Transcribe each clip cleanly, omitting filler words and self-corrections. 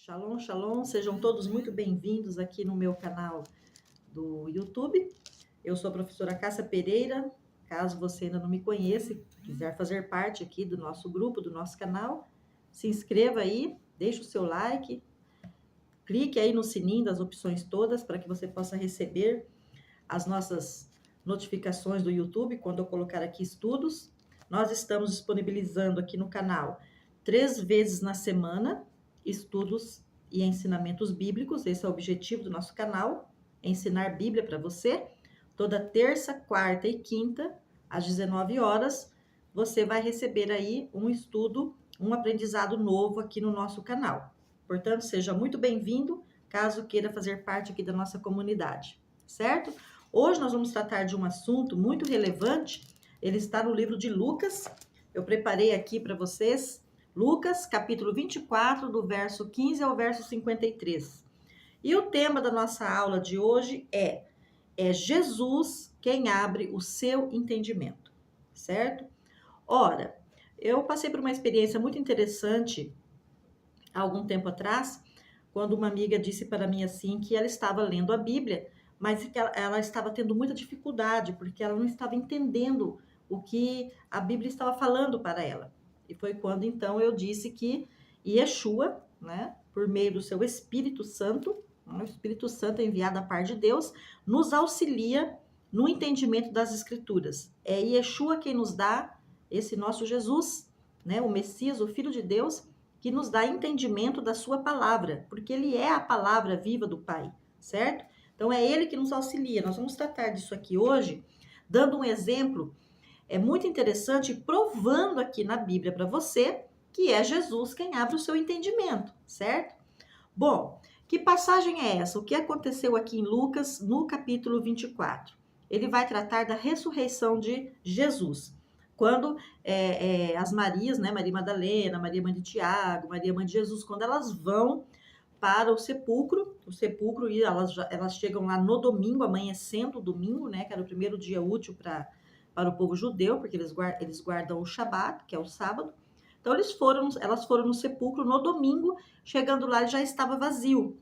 Shalom, shalom, sejam todos muito bem-vindos aqui no meu canal do YouTube. Eu sou a professora Cássia Pereira. Caso você ainda não me conheça e quiser fazer parte aqui do nosso grupo, do nosso canal, se inscreva aí, deixe o seu like, clique aí no sininho das opções todas para que você possa receber as nossas notificações do YouTube quando eu colocar aqui estudos. Nós estamos disponibilizando aqui no canal 3 vezes na semana estudos e ensinamentos bíblicos. Esse é o objetivo do nosso canal, ensinar Bíblia para você. Toda terça, quarta e quinta, às 19 horas, você vai receber aí um estudo, um aprendizado novo aqui no nosso canal. Portanto, seja muito bem-vindo, caso queira fazer parte aqui da nossa comunidade, certo? Hoje nós vamos tratar de um assunto muito relevante. Ele está no livro de Lucas. Eu preparei aqui para vocês Lucas, capítulo 24, do verso 15 ao verso 53. E o tema da nossa aula de hoje é Jesus quem abre o seu entendimento, certo? Ora, eu passei por uma experiência muito interessante há algum tempo atrás, quando uma amiga disse para mim assim que ela estava lendo a Bíblia, mas que ela estava tendo muita dificuldade, porque ela não estava entendendo o que a Bíblia estava falando para ela. E foi quando então eu disse que Yeshua, né, por meio do seu Espírito Santo, o Espírito Santo enviado da parte de Deus, nos auxilia no entendimento das Escrituras. É Yeshua quem nos dá esse nosso Jesus, né, o Messias, o Filho de Deus, que nos dá entendimento da sua palavra, porque ele é a palavra viva do Pai, certo? Então é ele que nos auxilia. Nós vamos tratar disso aqui hoje, dando um exemplo muito interessante, provando aqui na Bíblia para você que é Jesus quem abre o seu entendimento, certo? Bom, que passagem é essa? O que aconteceu aqui em Lucas, no capítulo 24? Ele vai tratar da ressurreição de Jesus. Quando as Marias, né, Maria Madalena, Maria mãe de Tiago, Maria mãe de Jesus, quando elas vão para o sepulcro e elas chegam lá no domingo, amanhecendo o domingo, né, que era o primeiro dia útil para o povo judeu, porque eles guardam o Shabat, que é o sábado. Então elas foram no sepulcro no domingo, chegando lá já estava vazio.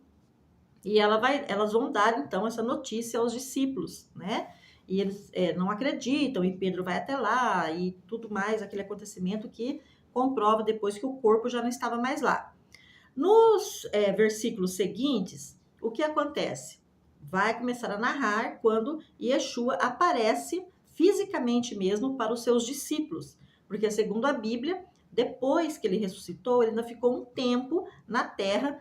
E elas vão dar então essa notícia aos discípulos, né? E eles não acreditam, e Pedro vai até lá e tudo mais, aquele acontecimento que comprova depois que o corpo já não estava mais lá. Nos versículos seguintes, o que acontece? Vai começar a narrar quando Yeshua aparece fisicamente mesmo para os seus discípulos, porque segundo a Bíblia, depois que ele ressuscitou, ele ainda ficou um tempo na terra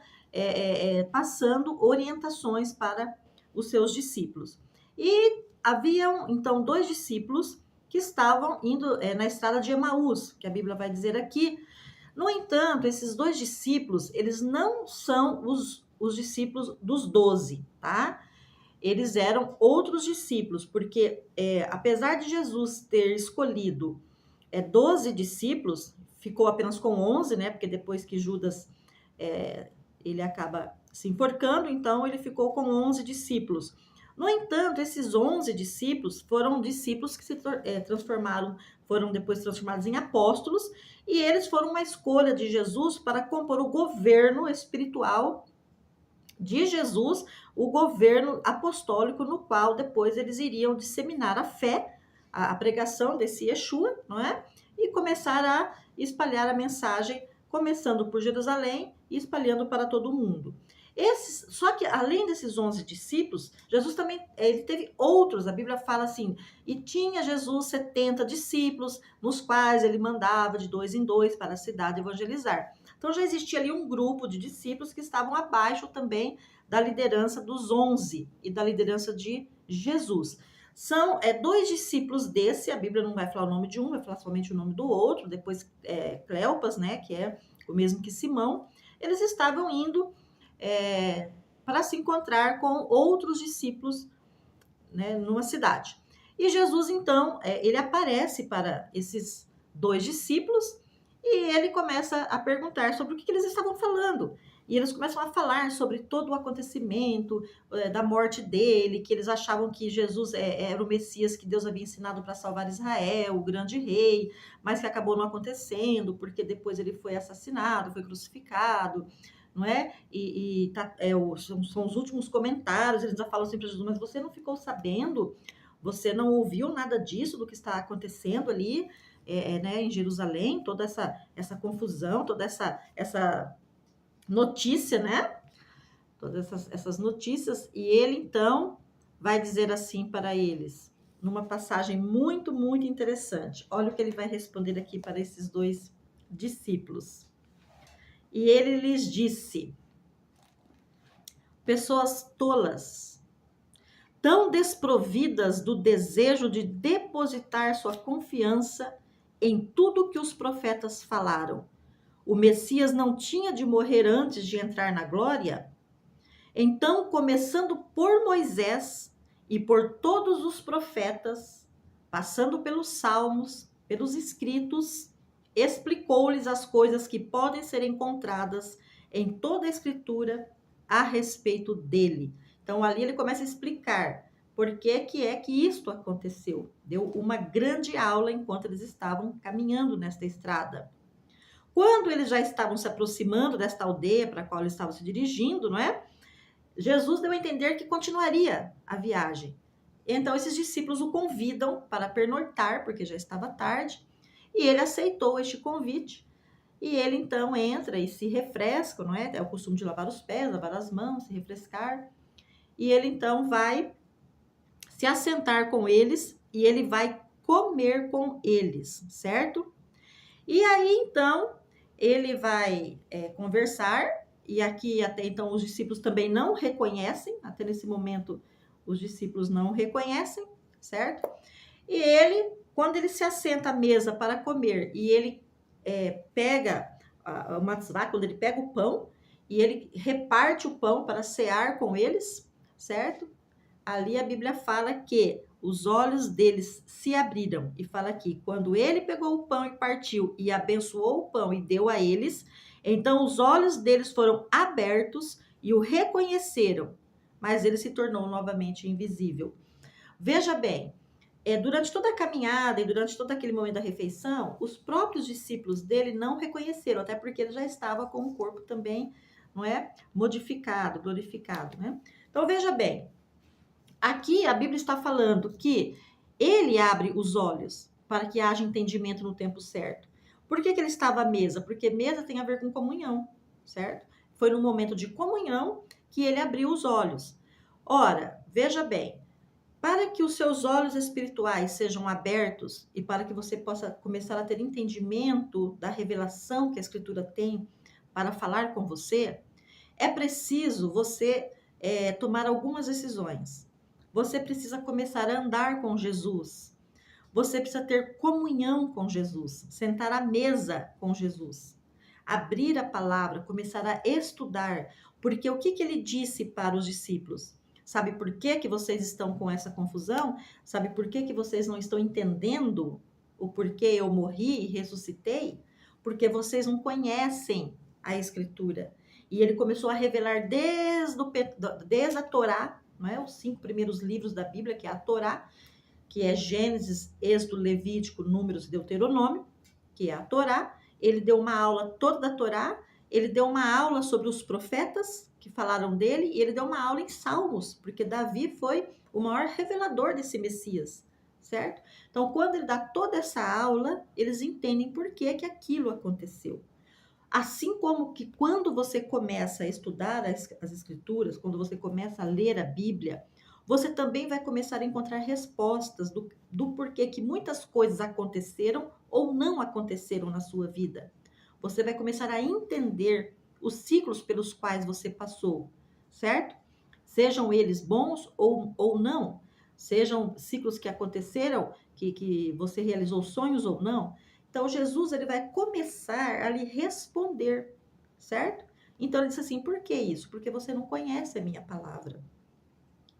passando orientações para os seus discípulos. E haviam, então, 2 discípulos que estavam indo na estrada de Emaús, que a Bíblia vai dizer aqui. No entanto, esses 2 discípulos, eles não são os discípulos dos 12, tá? Eles eram outros discípulos, porque apesar de Jesus ter escolhido 12 discípulos, ficou apenas com 11, né? Porque depois que Judas ele acaba se enforcando, então ele ficou com 11 discípulos. No entanto, esses 11 discípulos foram discípulos que se transformaram, foram depois transformados em apóstolos, e eles foram uma escolha de Jesus para compor o governo espiritual de Jesus, o governo apostólico, no qual depois eles iriam disseminar a fé, a pregação desse Yeshua, não é? E começar a espalhar a mensagem, começando por Jerusalém e espalhando para todo o mundo. Só que além desses 11 discípulos, Jesus também ele teve outros. A Bíblia fala assim: e tinha Jesus 70 discípulos, nos quais ele mandava de 2 em 2 para a cidade evangelizar. Então já existia ali um grupo de discípulos que estavam abaixo também da liderança dos 11 e da liderança de Jesus. São 2 discípulos desse, a Bíblia não vai falar o nome de um, vai falar somente o nome do outro. Depois Cleopas, né, que é o mesmo que Simão, eles estavam indo para se encontrar com outros discípulos, né, numa cidade. E Jesus, então, ele aparece para esses 2 discípulos e ele começa a perguntar sobre o que eles estavam falando. E eles começam a falar sobre todo o acontecimento da morte dele, que eles achavam que Jesus era o Messias que Deus havia ensinado para salvar Israel, o grande rei, mas que acabou não acontecendo, porque depois ele foi assassinado, foi crucificado, não é? São os últimos comentários, eles já falam assim para Jesus, mas você não ficou sabendo? Você não ouviu nada disso, do que está acontecendo ali, né, em Jerusalém? Toda essa confusão, toda essa notícia, né? Todas essas notícias. E ele, então, vai dizer assim para eles, numa passagem muito, muito interessante. Olha o que ele vai responder aqui para esses dois discípulos. E ele lhes disse: pessoas tolas, tão desprovidas do desejo de depositar sua confiança em tudo que os profetas falaram. O Messias não tinha de morrer antes de entrar na glória? Então, começando por Moisés e por todos os profetas, passando pelos salmos, pelos escritos, explicou-lhes as coisas que podem ser encontradas em toda a escritura a respeito dele. Então, ali ele começa a explicar por que é que isto aconteceu. Deu uma grande aula enquanto eles estavam caminhando nesta estrada. Quando eles já estavam se aproximando desta aldeia para a qual eles estavam se dirigindo, não é? Jesus deu a entender que continuaria a viagem. Então, esses discípulos o convidam para pernoitar, porque já estava tarde, e ele aceitou este convite. E ele, então, entra e se refresca, não é? É o costume de lavar os pés, lavar as mãos, se refrescar. E ele, então, vai se assentar com eles e ele vai comer com eles, certo? E aí, então, ele vai conversar. E aqui até então os discípulos também não reconhecem, até nesse momento os discípulos não reconhecem, certo? E ele, quando ele se assenta à mesa para comer e ele pega o matzvah, quando ele pega o pão e ele reparte o pão para cear com eles, certo? Ali a Bíblia fala que os olhos deles se abriram e fala aqui, quando ele pegou o pão e partiu e abençoou o pão e deu a eles, então os olhos deles foram abertos e o reconheceram, mas ele se tornou novamente invisível. Veja bem, durante toda a caminhada e durante todo aquele momento da refeição, os próprios discípulos dele não reconheceram, até porque ele já estava com o corpo também, não é, modificado, glorificado, né? Então veja bem, aqui a Bíblia está falando que ele abre os olhos para que haja entendimento no tempo certo. Por que ele estava à mesa? Porque mesa tem a ver com comunhão, certo? Foi no momento de comunhão que ele abriu os olhos. Ora, veja bem, para que os seus olhos espirituais sejam abertos e para que você possa começar a ter entendimento da revelação que a Escritura tem para falar com você, é preciso você tomar algumas decisões. Você precisa começar a andar com Jesus. Você precisa ter comunhão com Jesus, sentar à mesa com Jesus, abrir a palavra, começar a estudar. Porque o que ele disse para os discípulos? Sabe por que vocês estão com essa confusão? Sabe por que vocês não estão entendendo o porquê eu morri e ressuscitei? Porque vocês não conhecem a Escritura. E ele começou a revelar desde a Torá, não é? Os 5 primeiros livros da Bíblia, que é a Torá, que é Gênesis, Êxodo, Levítico, Números e Deuteronômio, que é a Torá. Ele deu uma aula toda da Torá, ele deu uma aula sobre os profetas que falaram dele, e ele deu uma aula em Salmos, porque Davi foi o maior revelador desse Messias, certo? Então, quando ele dá toda essa aula, eles entendem por que aquilo aconteceu. Assim como que quando você começa a estudar as escrituras, quando você começa a ler a Bíblia, você também vai começar a encontrar respostas do porquê que muitas coisas aconteceram ou não aconteceram na sua vida. Você vai começar a entender os ciclos pelos quais você passou, certo? Sejam eles bons ou não, sejam ciclos que aconteceram, que você realizou sonhos ou não. Então, Jesus ele vai começar a lhe responder, certo? Então, ele disse assim, por que isso? Porque você não conhece a minha palavra.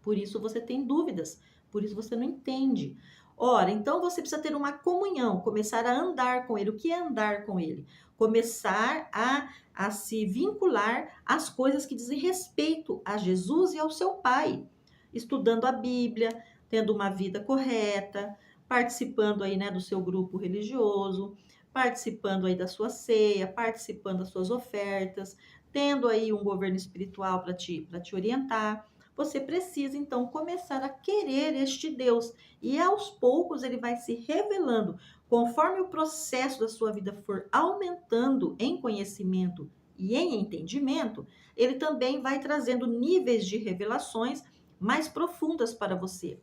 Por isso você tem dúvidas, por isso você não entende. Ora, então você precisa ter uma comunhão, começar a andar com ele. O que é andar com ele? Começar a se vincular às coisas que dizem respeito a Jesus e ao seu Pai. Estudando a Bíblia, tendo uma vida correta, participando aí, né, do seu grupo religioso, participando aí da sua ceia, participando das suas ofertas, tendo aí um governo espiritual para te orientar. Você precisa, então, começar a querer este Deus. E aos poucos ele vai se revelando. Conforme o processo da sua vida for aumentando em conhecimento e em entendimento, ele também vai trazendo níveis de revelações mais profundas para você.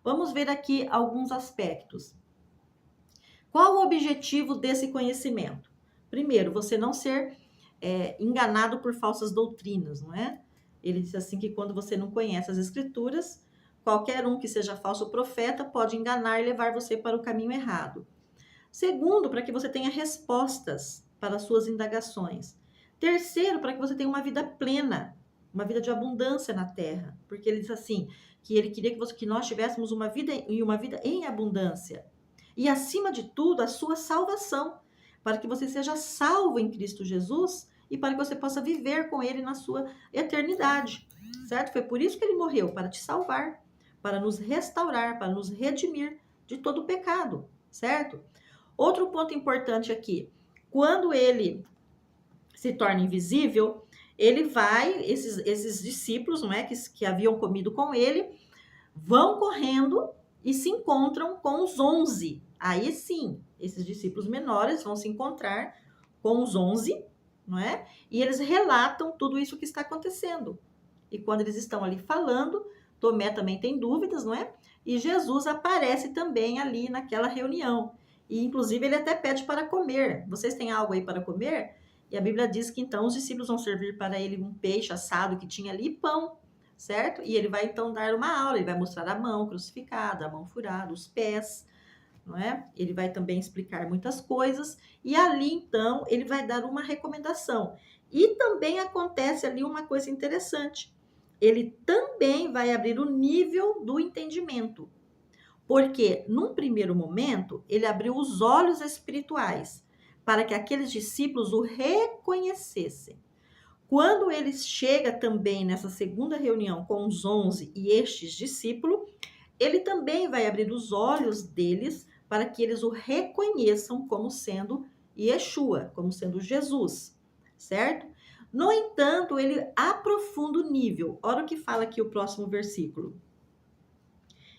Vamos ver aqui alguns aspectos. Qual o objetivo desse conhecimento? Primeiro, você não ser enganado por falsas doutrinas, não é? Ele diz assim que quando você não conhece as escrituras, qualquer um que seja falso profeta pode enganar e levar você para o caminho errado. Segundo, para que você tenha respostas para as suas indagações. Terceiro, para que você tenha uma vida plena, uma vida de abundância na terra, porque ele diz assim, que ele queria que nós tivéssemos uma vida em abundância. E acima de tudo, a sua salvação, para que você seja salvo em Cristo Jesus e para que você possa viver com ele na sua eternidade, certo? Foi por isso que ele morreu, para te salvar, para nos restaurar, para nos redimir de todo o pecado, certo? Outro ponto importante aqui, quando ele se torna invisível, ele vai, esses discípulos, não é, que haviam comido com ele, vão correndo e se encontram com os 11. Aí sim, esses discípulos menores vão se encontrar com os 11, não é? E eles relatam tudo isso que está acontecendo. E quando eles estão ali falando, Tomé também tem dúvidas, não é? E Jesus aparece também ali naquela reunião. E inclusive ele até pede para comer. Vocês têm algo aí para comer? E a Bíblia diz que então os discípulos vão servir para ele um peixe assado que tinha ali e pão, certo? E ele vai então dar uma aula, ele vai mostrar a mão crucificada, a mão furada, os pés, não é? Ele vai também explicar muitas coisas e ali então ele vai dar uma recomendação. E também acontece ali uma coisa interessante. Ele também vai abrir o nível do entendimento. Porque num primeiro momento, ele abriu os olhos espirituais para que aqueles discípulos o reconhecessem. Quando ele chega também nessa segunda reunião com os 11 e estes discípulos, ele também vai abrir os olhos deles para que eles o reconheçam como sendo Yeshua, como sendo Jesus, certo? No entanto, ele aprofunda o nível. Olha o que fala aqui o próximo versículo.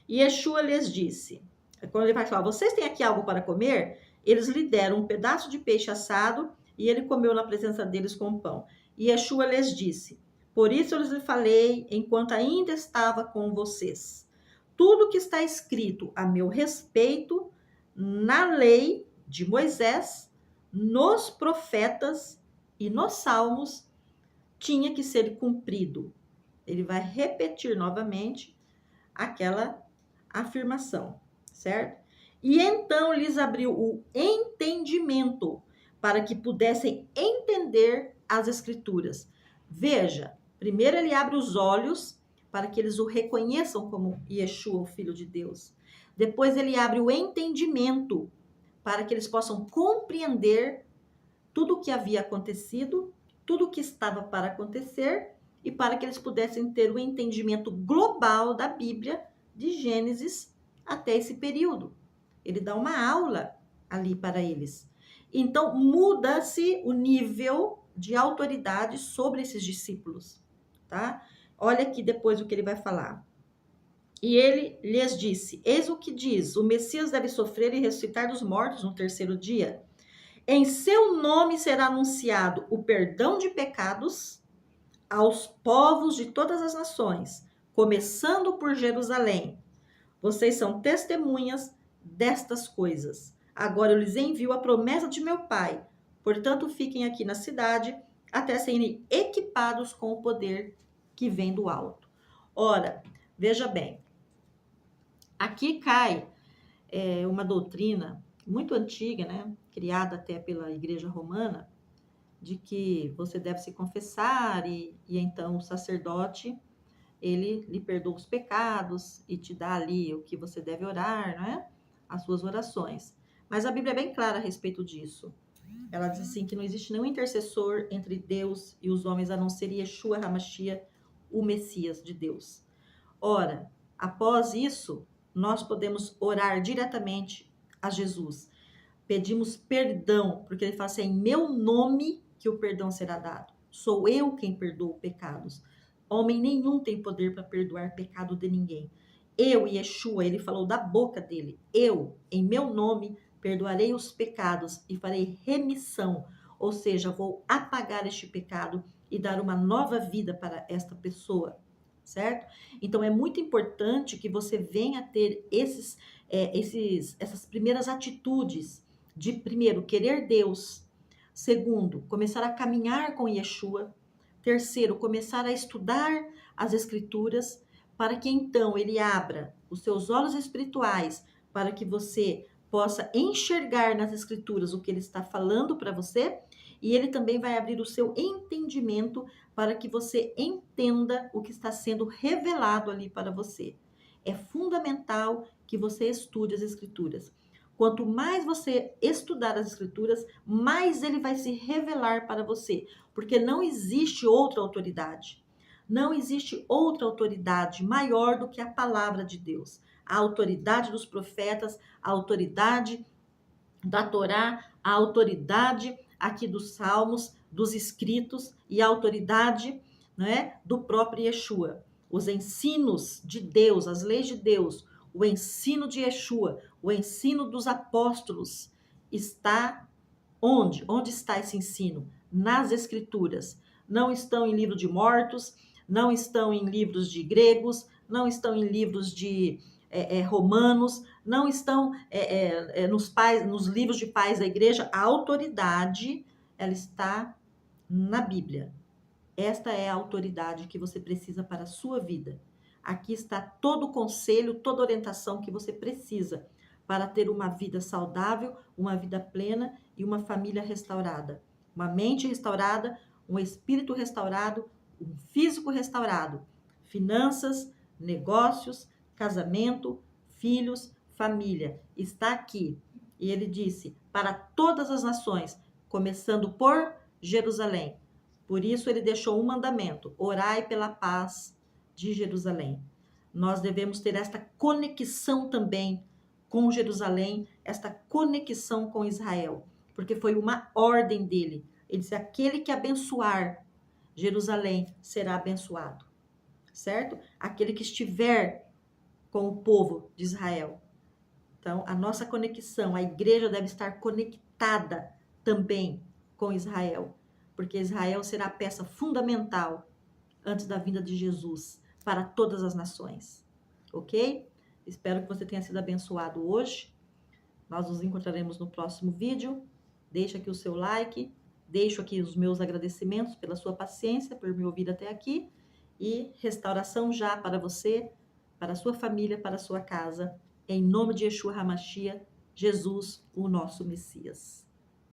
Yeshua lhes disse, quando ele vai falar, vocês têm aqui algo para comer? Eles lhe deram um pedaço de peixe assado e ele comeu na presença deles com pão. E Yeshua lhes disse, por isso eu lhes falei enquanto ainda estava com vocês. Tudo que está escrito a meu respeito na lei de Moisés, nos profetas e nos salmos tinha que ser cumprido. Ele vai repetir novamente aquela afirmação, certo? E então lhes abriu o entendimento para que pudessem entender as escrituras. Veja, primeiro ele abre os olhos para que eles o reconheçam como Yeshua, o Filho de Deus. Depois ele abre o entendimento para que eles possam compreender tudo o que havia acontecido, tudo o que estava para acontecer e para que eles pudessem ter o entendimento global da Bíblia de Gênesis até esse período. Ele dá uma aula ali para eles. Então, muda-se o nível de autoridade sobre esses discípulos, tá? Olha aqui depois o que ele vai falar. E ele lhes disse, eis o que diz, o Messias deve sofrer e ressuscitar dos mortos no terceiro dia. Em seu nome será anunciado o perdão de pecados aos povos de todas as nações, começando por Jerusalém. Vocês são testemunhas destas coisas. Agora eu lhes envio a promessa de meu Pai. Portanto, fiquem aqui na cidade até serem equipados com o poder que vem do alto. Ora, veja bem, aqui cai uma doutrina muito antiga, né? Criada até pela Igreja Romana, de que você deve se confessar e então o sacerdote ele lhe perdoa os pecados e te dá ali o que você deve orar, não é? As suas orações. Mas a Bíblia é bem clara a respeito disso. Ela diz assim que não existe nenhum intercessor entre Deus e os homens a não ser Yeshua HaMashiach, o Messias de Deus. Ora, após isso, nós podemos orar diretamente a Jesus. Pedimos perdão, porque ele fala assim, em meu nome que o perdão será dado. Sou eu quem perdoo pecados. Homem nenhum tem poder para perdoar pecado de ninguém. Eu, Yeshua, ele falou da boca dele. Eu, em meu nome, perdoarei os pecados e farei remissão. Ou seja, vou apagar este pecado e dar uma nova vida para esta pessoa, certo? Então é muito importante que você venha ter essas primeiras atitudes de, primeiro, querer Deus. Segundo, começar a caminhar com Yeshua. Terceiro, começar a estudar as Escrituras, para que então ele abra os seus olhos espirituais, para que você possa enxergar nas Escrituras o que ele está falando para você, e ele também vai abrir o seu entendimento para que você entenda o que está sendo revelado ali para você. É fundamental que você estude as Escrituras. Quanto mais você estudar as Escrituras, mais ele vai se revelar para você, porque não existe outra autoridade. Não existe outra autoridade maior do que a palavra de Deus. A autoridade dos profetas, a autoridade da Torá, a autoridade aqui dos salmos, dos escritos e a autoridade, né, do próprio Yeshua. Os ensinos de Deus, as leis de Deus, o ensino de Yeshua, o ensino dos apóstolos está onde? Onde está esse ensino? Nas Escrituras. Não estão em livro de mortos, não estão em livros de gregos, não estão em livros de romanos, não estão nos livros de pais da igreja. A autoridade, ela está na Bíblia. Esta é a autoridade que você precisa para a sua vida. Aqui está todo o conselho, toda a orientação que você precisa para ter uma vida saudável, uma vida plena e uma família restaurada. Uma mente restaurada, um espírito restaurado, um físico restaurado. Finanças, negócios, casamento, filhos, família. Está aqui. E ele disse, para todas as nações, começando por Jerusalém. Por isso ele deixou um mandamento: orai pela paz de Jerusalém. Nós devemos ter esta conexão também com Jerusalém, esta conexão com Israel, porque foi uma ordem dele. Ele disse: aquele que abençoar Jerusalém será abençoado, certo? Aquele que estiver com o povo de Israel. Então, a nossa conexão, a igreja deve estar conectada também com Israel, porque Israel será a peça fundamental antes da vinda de Jesus para todas as nações, ok? Espero que você tenha sido abençoado hoje. Nós nos encontraremos no próximo vídeo. Deixa aqui o seu like, deixo aqui os meus agradecimentos pela sua paciência, por me ouvir até aqui, e restauração já para você, para a sua família, para a sua casa, em nome de Yeshua HaMashiach, Jesus, o nosso Messias.